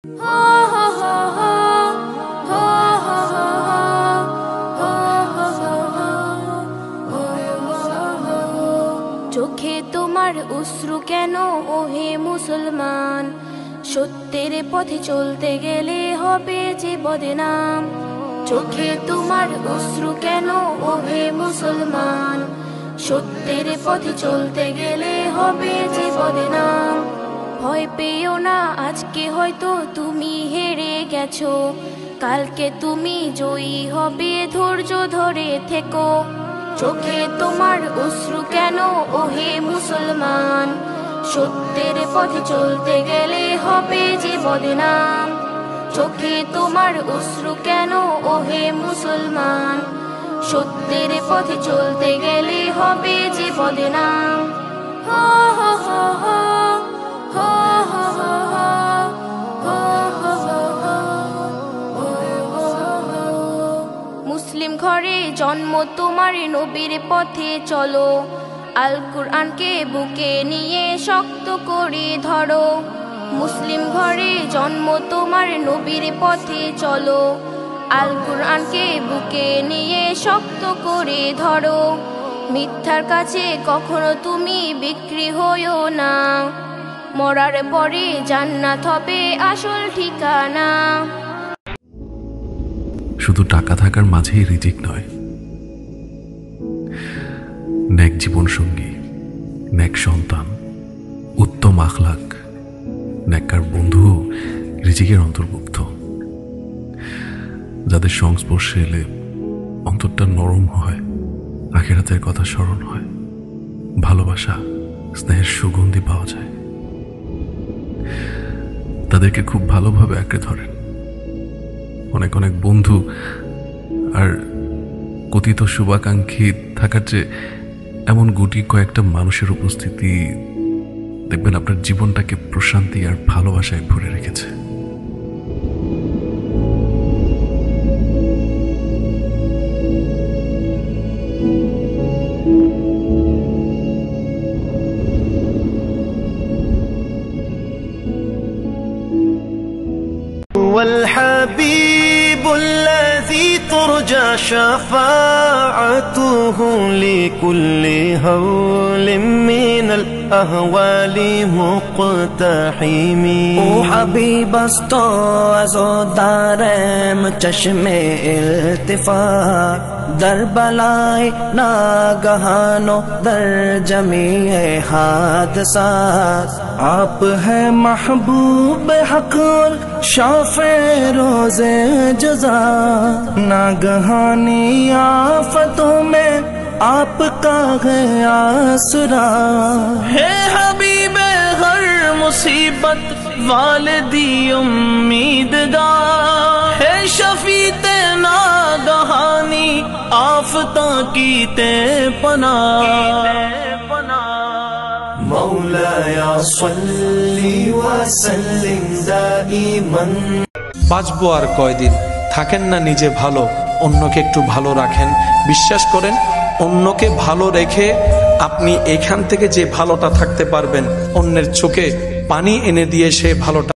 চোখে তোমার অশ্রু কেন ওহে মুসলমান, সত্যের পথে চলতে গেলে হবে যে বদনাম। চোখে তোমার অশ্রু কেন ওহে মুসলমান, সত্যের পথে চলতে গেলে হবে যে বদনাম। ভয় পেও না, আজকে হয়তো তুমি হেরে গেছো, কালকে তুমি জয়ী হবে, ধৈর্য ধরে থেকো। চোখে তোমার অশ্রু কেন ওহে মুসলমান, সত্যের পথে চলতে গেলে হবে যে বদনাম। চোখে তোমার অশ্রু কেন ওহে মুসলমান, সত্যের পথে চলতে গেলে হবে যে বদনাম। মুসলিম ঘরে জন্ম তোমার, নবীর পথে চলো, আল কুরআনকে বুকে নিয়ে শক্ত করে ধরো। মুসলিম ঘরে জন্ম তোমার, নবীর পথে চলো, আল কুরআনকে বুকে নিয়ে শক্ত করে ধরো। মিথ্যার কাছে কখনো তুমি বিক্রি হইও না, মরার পরে জান্নাত হবে আসল ঠিকানা। শুধু টাকা থাকার মাঝেই রিজিক নয়, নেক জীবন সঙ্গী, নেক সন্তান, উত্তম আখলাক, নেককার বন্ধু রিজিকের অন্তর্ভুক্ত। যাদের সংস্পর্শে এলে অন্তরটা নরম হয়, আখিরাতের কথা স্মরণ হয়, ভালোবাসা স্নেহের সুগন্ধি পাওয়া যায়, তাদেরকে খুব ভালোভাবে আঁকড়ে ধরেন। অনেক অনেক বন্ধু আর কথিত শুভাকাঙ্ক্ষী থাকার চেয়ে এমন গুটি কয়েকটা মানুষের উপস্থিতি দেখবেন আপনার জীবনটাকে প্রশান্তি আর ভালোবাসায় ভরে রেখেছে। والحبيب الذي ترجى شفاعته لكل هول من الأهوال مقتحم. او حبیب است از دارم چشم التفات، در بلای ناگهان و در جمیع حادثات. آپ ہے محبوب حق شافع روز جزا، ناگہانی آفتوں میں آپ کا ہے آسرا. ہے حبیب ہر مصیبت والدی امیدگار، ہے شفیع ناگہانی آفتاں کیتے پناہ. مولاي صل وسلم دائما. বাঁচবো আর কয়দিন, থাকেন না নিজে ভালো, অন্যকে একটু ভালো রাখেন। বিশ্বাস করেন, অন্যকে ভালো রেখে আপনি এখান থেকে যে ভালোটা থাকতে পারবেন, অন্যের চোখে পানি এনে দিয়ে সে ভালোটা